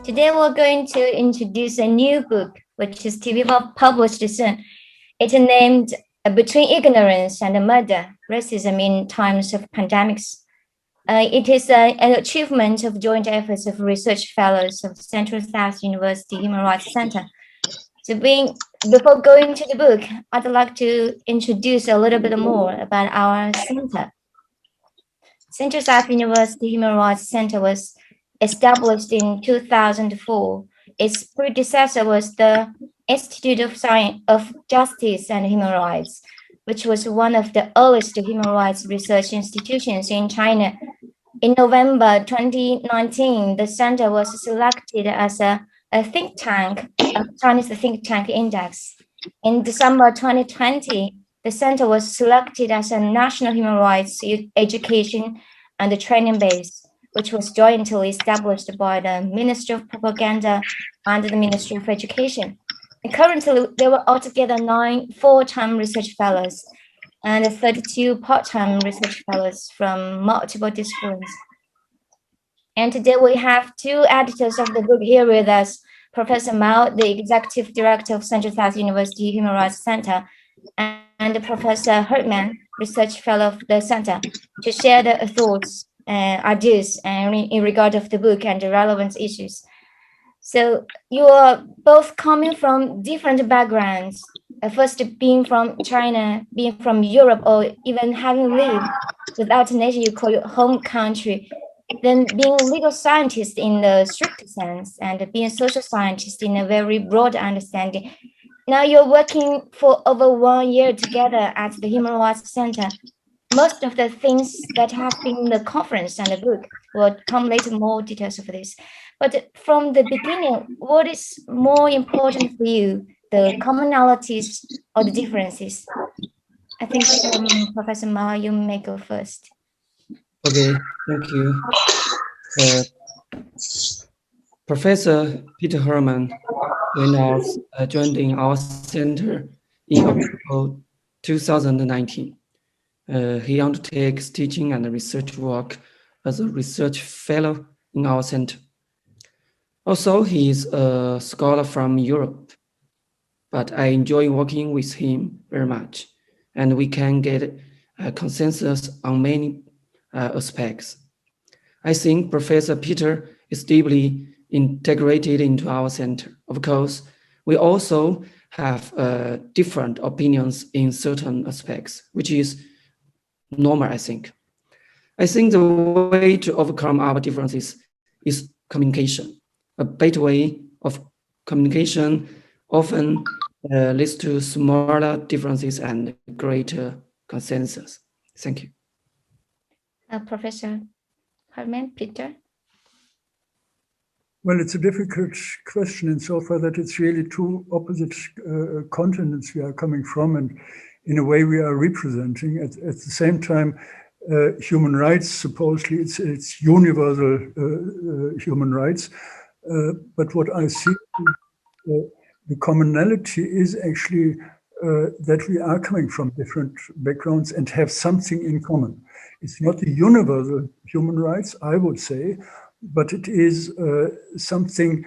Today we're going to introduce a new book, which is to be published soon. It's named Between Ignorance and Murder, Racism in Times of Pandemics. It is an achievement of joint efforts of research fellows of Central South University Human Rights Center. Before going to the book, I'd like to introduce a little bit more about our center. Central South University Human Rights Center was established in 2004. Its predecessor was the Institute of Science of Justice and Human Rights, which was one of the earliest human rights research institutions in China. In November 2019, the center was selected as a think tank, a Chinese think tank index. In December 2020, the center was selected as a national human rights education and training base, which was jointly established by the Ministry of Propaganda and the Ministry of Education. And currently, there were altogether 9 full-time research fellows and 32 part-time research fellows from multiple disciplines. And today we have 2 editors of the book here with us, Professor Mao, the Executive Director of Central South University Human Rights Center, and Professor Herman, Research Fellow of the Center, to share their thoughts, ideas in regard of the book and the relevant issues. So you are both coming from different backgrounds, first being from China, being from Europe, or even having lived without a nation you call your home country, then being legal scientist in the strict sense and being social scientist in a very broad understanding. Now you're working for over 1 year together at the Human Rights Center. Most of the things that have been in the conference and the book will come later, more details of this. But from the beginning, what is more important for you, the commonalities or the differences? I think Professor Mao, you may go first. Okay, thank you. Professor Peter Herman joined in our center in October 2019. He undertakes teaching and research work as a research fellow in our center. Also, he is a scholar from Europe, but I enjoy working with him very much, and we can get a consensus on many aspects. I think Professor Peter is deeply integrated into our center. Of course, we also have different opinions in certain aspects, which is normal, I think. I think the way to overcome our differences is communication. A better way of communication often leads to smaller differences and greater consensus. Thank you. Professor Herman, Peter? Well, it's a difficult question insofar that it's really 2 opposite continents we are coming from, and in a way we are representing. At the same time, human rights, supposedly it's universal human rights. But what I see, the commonality is actually that we are coming from different backgrounds and have something in common. It's not the universal human rights, I would say, but it is something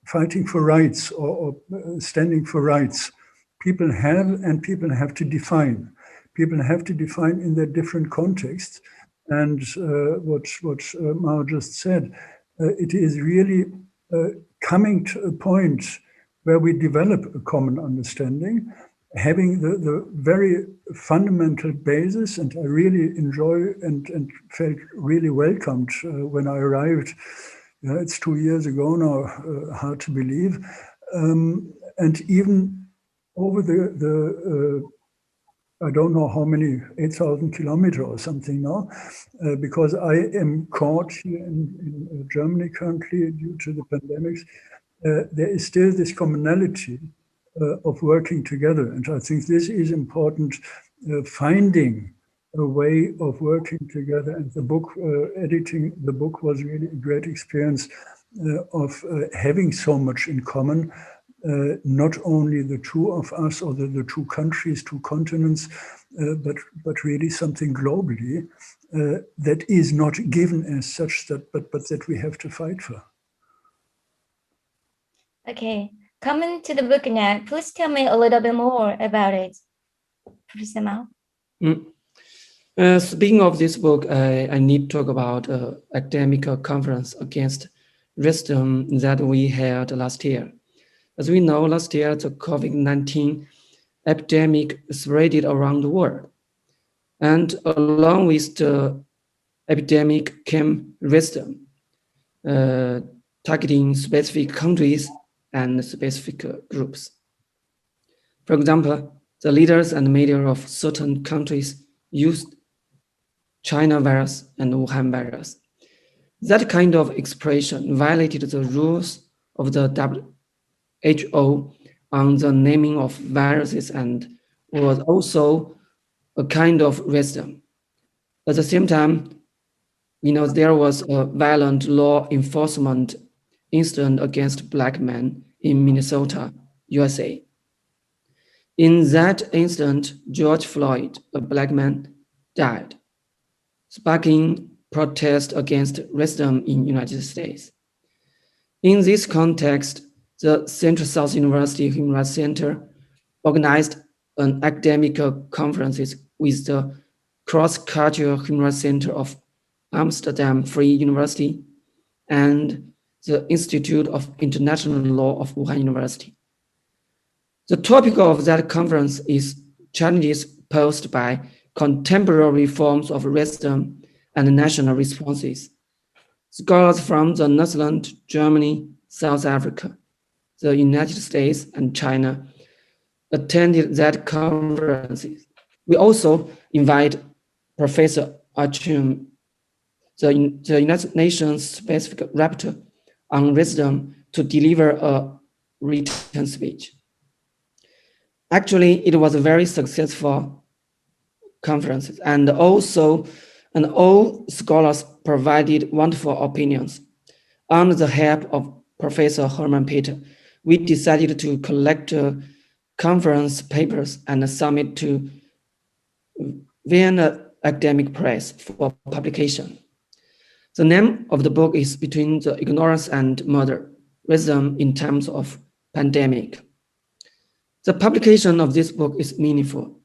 fighting for rights or standing for rights. People have to define. People have to define in their different contexts. And what Mao just said, it is really coming to a point where we develop a common understanding, having the very fundamental basis. And I really enjoy and felt really welcomed when I arrived. It's 2 years ago now, hard to believe. And even over the I don't know how many, 8,000 kilometers or something now, because I am caught here in Germany currently due to the pandemics. There is still this commonality of working together. And I think this is important, finding a way of working together. And the book, editing the book was really a great experience of having so much in common. Not only the 2 of us or the 2 countries, 2 continents, but really something globally that is not given as such, but that we have to fight for. Okay, coming to the book now, please tell me a little bit more about it, Professor Mao. Speaking of this book, I need to talk about academic conference against racism that we held last year. As we know, last year the COVID-19 epidemic spread around the world, and along with the epidemic came racism, targeting specific countries and specific groups. For example, the leaders and media of certain countries used China virus and Wuhan virus. That kind of expression violated the rules of the WHO on the naming of viruses and was also a kind of racism. At the same time, there was a violent law enforcement incident against black men in Minnesota, USA. In that incident, George Floyd, a black man, died, sparking protest against racism in United States. In this context, the Central South University Human Rights Center organized an academic conference with the Cross-Cultural Human Rights Center of Amsterdam Free University and the Institute of International Law of Wuhan University. The topic of that conference is challenges posed by contemporary forms of racism and national responses. Scholars from the Netherlands, Germany, South Africa, the United States, and China attended that conference. We also invite Professor Achim, the United Nations specific rapporteur on racism, to deliver a written speech. Actually, it was a very successful conference, and all scholars provided wonderful opinions. Under the help of Professor Herman Peter, we decided to collect conference papers and submit to Vienna Academic Press for publication. The name of the book is Between the Ignorance and Murder, Racism in Times of Pandemic. The publication of this book is meaningful.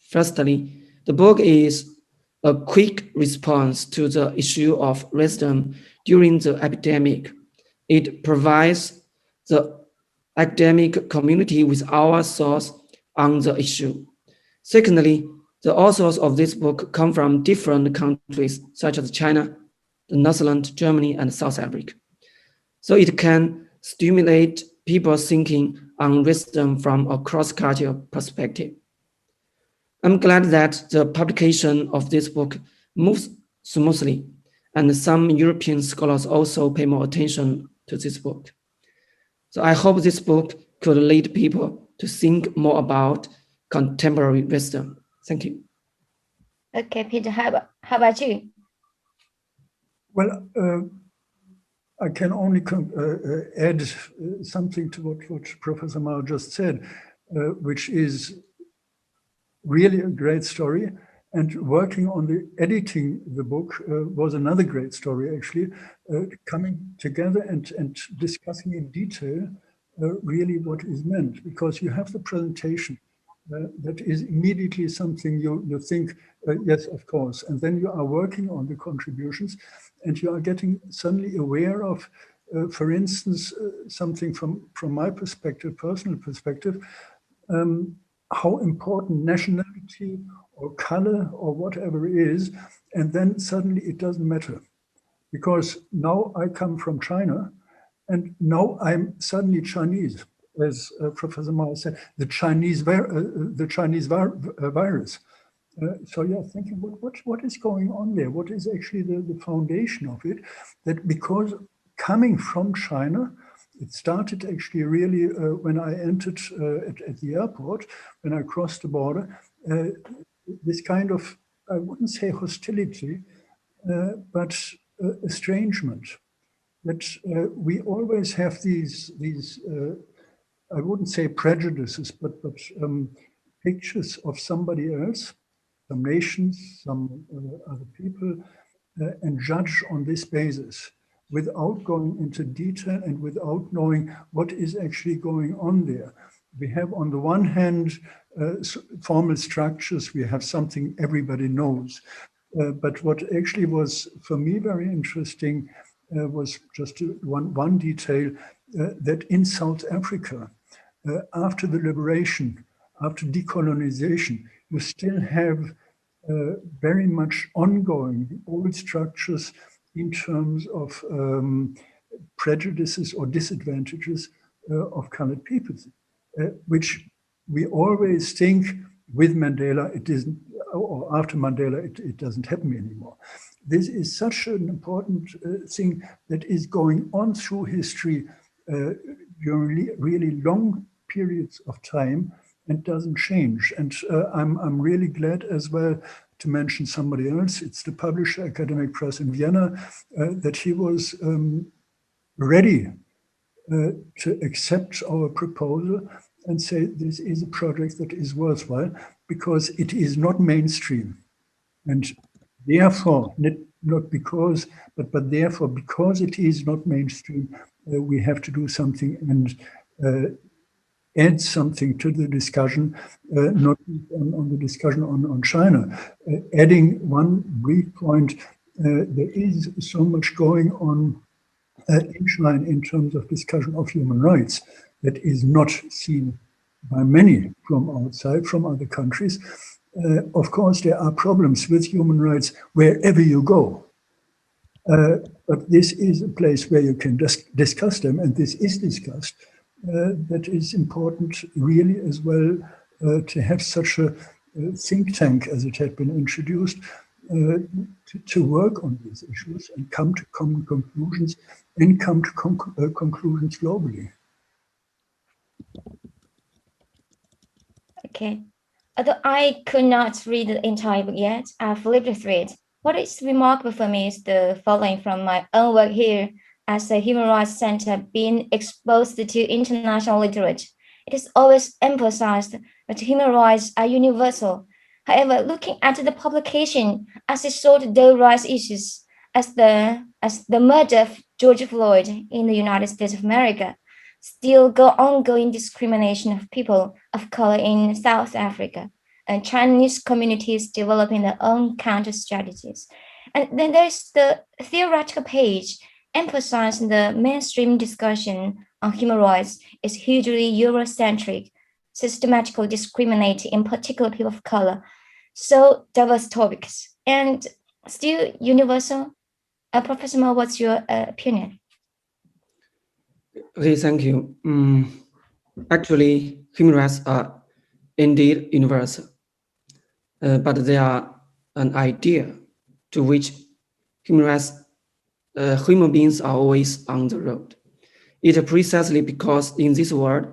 Firstly, the book is a quick response to the issue of racism during the epidemic. It provides the academic community with our thoughts on the issue. Secondly, the authors of this book come from different countries, such as China, the Netherlands, Germany, and South Africa. So it can stimulate people thinking on racism from a cross-cultural perspective. I'm glad that the publication of this book moves smoothly, and some European scholars also pay more attention to this book. So I hope this book could lead people to think more about contemporary racism. Thank you. Okay, Peter, how about you? Well, I can only add something to what Professor Mao just said, which is really a great story. And working on the editing the book was another great story, actually, coming together and discussing in detail really what is meant, because you have the presentation that is immediately something you think, yes, of course. And then you are working on the contributions and you are getting suddenly aware of, for instance, something from my perspective, personal perspective, how important nationality or color or whatever is, and then suddenly it doesn't matter. Because now I come from China, and now I'm suddenly Chinese, as Professor Mao said, the Chinese virus. So yeah, thinking what is going on there? What is actually the foundation of it? That because coming from China, it started actually really when I entered at the airport, when I crossed the border, this kind of, I wouldn't say hostility, but estrangement. That we always have these I wouldn't say prejudices, but pictures of somebody else, some nations, some other people, and judge on this basis. without going into detail and without knowing what is actually going on there. We have, on the one hand, formal structures. We have something everybody knows. But what actually was, for me, very interesting was just one detail, that in South Africa, after the liberation, after decolonization, you still have very much ongoing old structures in terms of prejudices or disadvantages of colored people, which we always think with Mandela, it isn't, or after Mandela, it doesn't happen anymore. This is such an important thing that is going on through history during really long periods of time and doesn't change. And I'm really glad as well to mention somebody else. It's the publisher, Academic Press in Vienna, that he was ready to accept our proposal and say this is a project that is worthwhile because it is not mainstream. And therefore, not because, but therefore, because it is not mainstream, we have to do something and add something to the discussion, not on the discussion on China. Adding one brief point, there is so much going on in China in terms of discussion of human rights that is not seen by many from outside, from other countries. Of course, there are problems with human rights wherever you go. But this is a place where you can discuss them, and this is discussed. That is important, really, as well, to have such a think tank, as it had been introduced, to work on these issues and come to common conclusions and come to conclusions globally. Okay. Although I could not read the entire book yet, I've lived through it. What is remarkable for me is the following from my own work here as a human rights center being exposed to international literature. It is always emphasized that human rights are universal. However, looking at the publication as it sought those rights issues, as the murder of George Floyd in the United States of America, still ongoing discrimination of people of color in South Africa, and Chinese communities developing their own counter strategies. And then there's the theoretical page emphasizing the mainstream discussion on human rights is hugely Eurocentric, systematically discriminating in particular people of color, so diverse topics, and still universal. Professor Mo, what's your opinion? Okay, thank you. Actually, human rights are indeed universal, but they are an idea to which human beings are always on the road. It is precisely because in this world,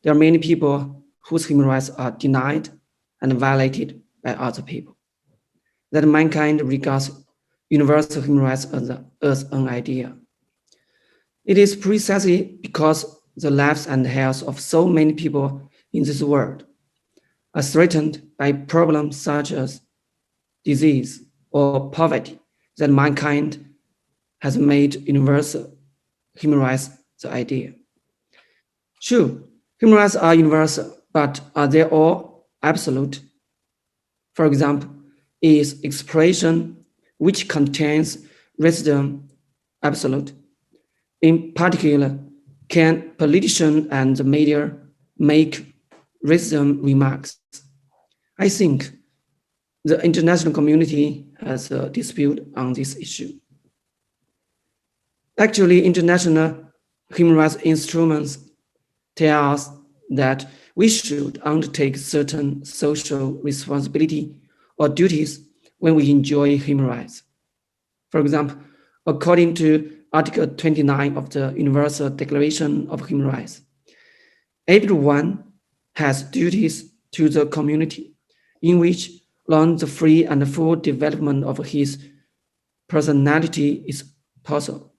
there are many people whose human rights are denied and violated by other people, that mankind regards universal human rights as an idea. It is precisely because the lives and health of so many people in this world are threatened by problems such as disease or poverty that mankind has made universal human rights the idea. Sure, human rights are universal, but are they all absolute? For example, is expression which contains racism absolute? In particular, can politicians and the media make racism remarks? I think the international community has a dispute on this issue. Actually, international human rights instruments tell us that we should undertake certain social responsibility or duties when we enjoy human rights. For example, according to Article 29 of the Universal Declaration of Human Rights, everyone has duties to the community in which alone the free and full development of his personality is possible.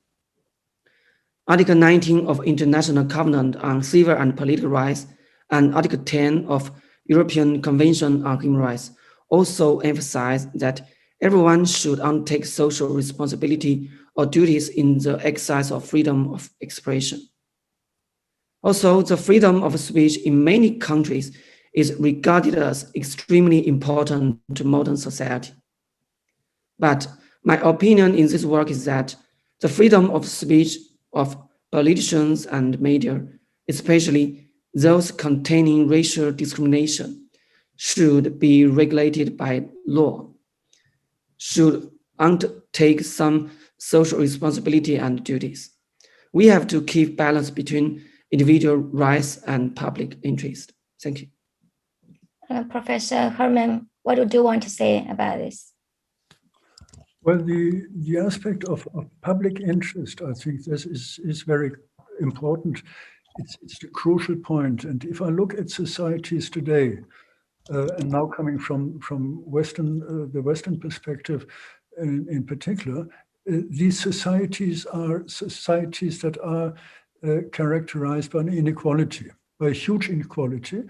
Article 19 of International Covenant on Civil and Political Rights and Article 10 of European Convention on Human Rights also emphasize that everyone should undertake social responsibility or duties in the exercise of freedom of expression. Also, the freedom of speech in many countries is regarded as extremely important to modern society. But my opinion in this work is that the freedom of speech of politicians and media, especially those containing racial discrimination, should be regulated by law, should undertake some social responsibility and duties. We have to keep balance between individual rights and public interest. Thank you. Professor Herman, what would you want to say about this? Well, the aspect of public interest, I think this is very important. It's the crucial point. And if I look at societies today, and now coming from the Western perspective in particular, these societies are societies that are characterized by inequality, by huge inequality.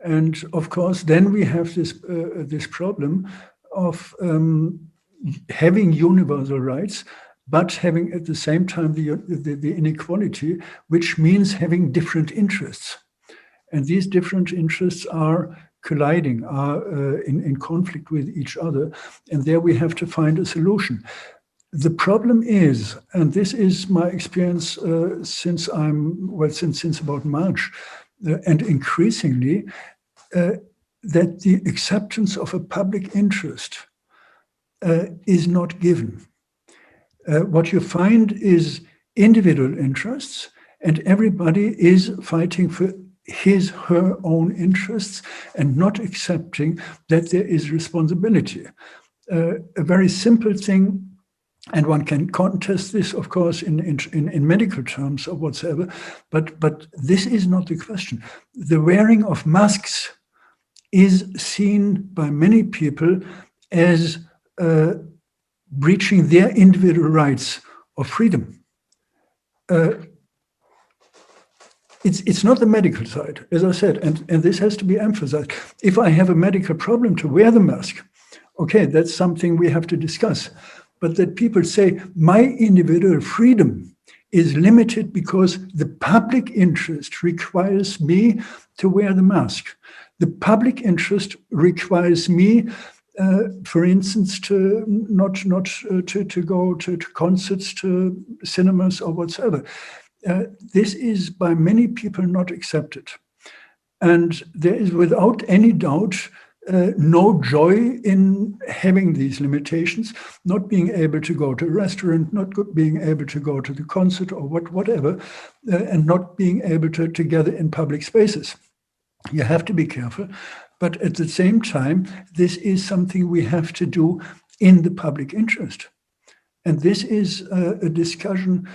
And of course, then we have this problem of having universal rights, but having at the same time the inequality, which means having different interests. And these different interests are colliding, are in conflict with each other. And there we have to find a solution. The problem is, and this is my experience since about March, and increasingly, that the acceptance of a public interest is not given. What you find is individual interests, and everybody is fighting for her own interests and not accepting that there is responsibility. A very simple thing, and one can contest this, of course, in medical terms or whatsoever, but this is not the question. The wearing of masks is seen by many people as breaching their individual rights of freedom. It's not the medical side, as I said, and this has to be emphasized. If I have a medical problem to wear the mask, okay, that's something we have to discuss. But that people say, my individual freedom is limited because the public interest requires me to wear the mask. The public interest requires me, for instance, to not to go to concerts, to cinemas or whatsoever. This is by many people not accepted. And there is without any doubt no joy in having these limitations, not being able to go to a restaurant, not being able to go to the concert or whatever, and not being able to gather in public spaces. You have to be careful. But at the same time, this is something we have to do in the public interest. And this is a discussion,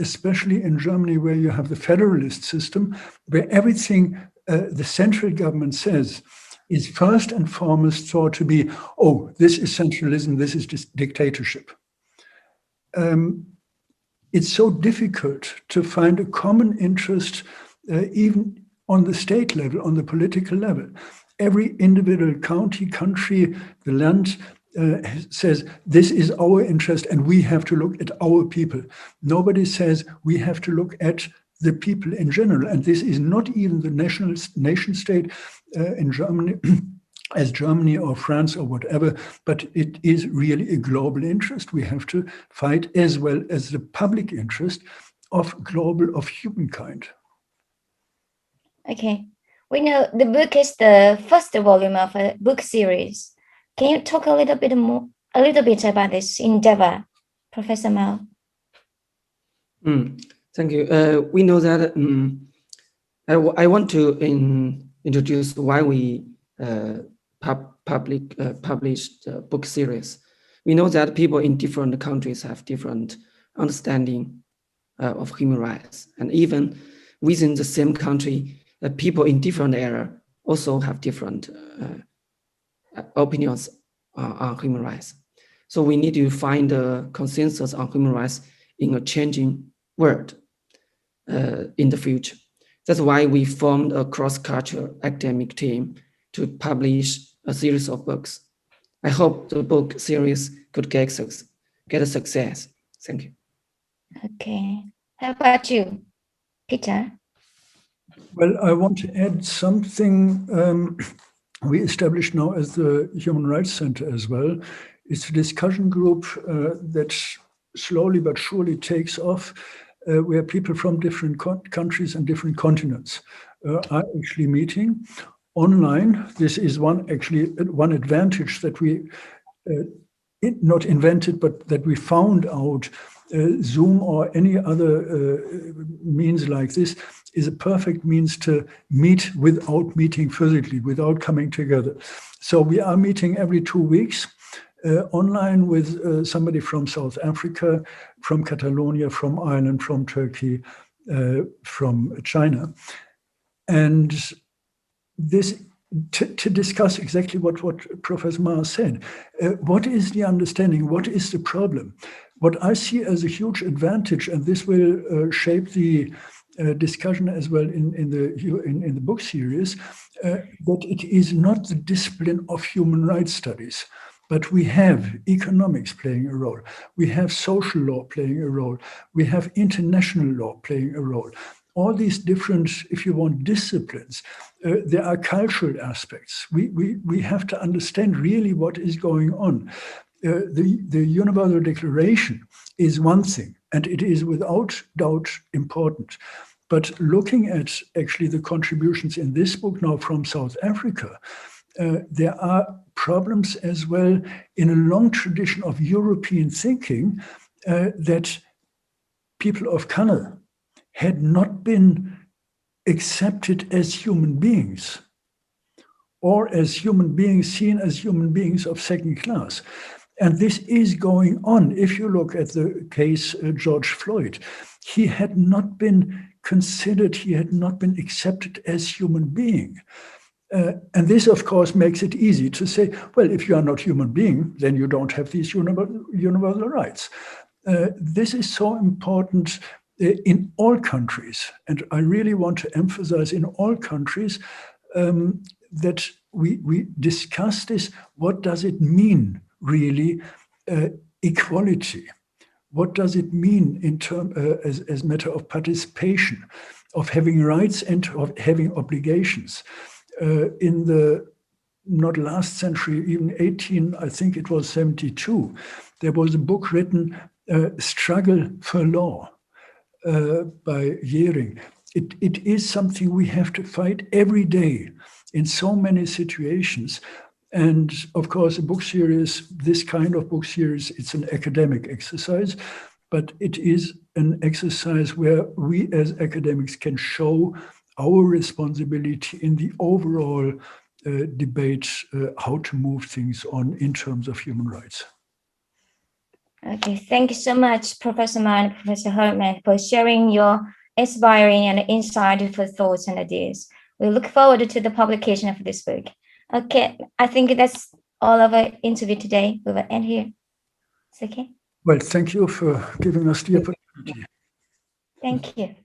especially in Germany, where you have the federalist system, where everything the central government says is first and foremost thought to be, oh, this is centralism, this is just dictatorship. It's so difficult to find a common interest, even on the state level, on the political level. Every individual county, country, the land says, this is our interest and we have to look at our people. Nobody says we have to look at the people in general. And this is not even the nation state in Germany, as Germany or France or whatever, but it is really a global interest. We have to fight as well as the public interest of humankind. Okay, we know the book is the first volume of a book series. Can you talk a little bit about this endeavor, Professor Mao? Thank you. We know that I want to introduce why we published the book series. We know that people in different countries have different understanding of human rights, and even within the same country, people in different areas also have different opinions on human rights. So we need to find a consensus on human rights in a changing world in the future. That's why we formed a cross-cultural academic team to publish a series of books. I hope the book series could get a success. Thank you. Okay. How about you, Peter? Well, I want to add something we established now as the Human Rights Center as well. It's a discussion group that slowly but surely takes off, where people from different countries and different continents are actually meeting online. This is one advantage that we not invented, but that we found out. Zoom or any other means like this is a perfect means to meet without meeting physically, without coming together. So we are meeting every 2 weeks online with somebody from South Africa, from Catalonia, from Ireland, from Turkey, from China. And this to discuss exactly what Professor Ma said. What is the understanding? What is the problem? What I see as a huge advantage, and this will shape the discussion as well in the book series, that it is not the discipline of human rights studies, but we have economics playing a role. We have social law playing a role. We have international law playing a role. All these different, if you want, disciplines. There are cultural aspects. We have to understand really what is going on. The Universal Declaration is one thing, and it is without doubt important. But looking at actually the contributions in this book now from South Africa, there are problems as well in a long tradition of European thinking that people of color had not been accepted as human beings, or as human beings seen as human beings of second class. And this is going on. If you look at the case George Floyd, he had not been considered, he had not been accepted as human being. And this, of course, makes it easy to say, well, if you are not human being, then you don't have these universal rights. This is so important in all countries. And I really want to emphasize in all countries that we discuss this. What does it mean, really, equality? What does it mean in as matter of participation, of having rights and of having obligations? In the not last century, even 72, there was a book written, Struggle for Law, by Jering. It is something we have to fight every day in so many situations. And of course, a book series, this kind of book series, it's an academic exercise, but it is an exercise where we as academics can show our responsibility in the overall debate, how to move things on in terms of human rights. Okay, thank you so much, Professor Ma and Professor Herman, for sharing your inspiring and insightful thoughts and ideas. We look forward to the publication of this book. Okay, I think that's all of our interview today. We will end here. It's okay? Well, thank you for giving us the opportunity. Thank you.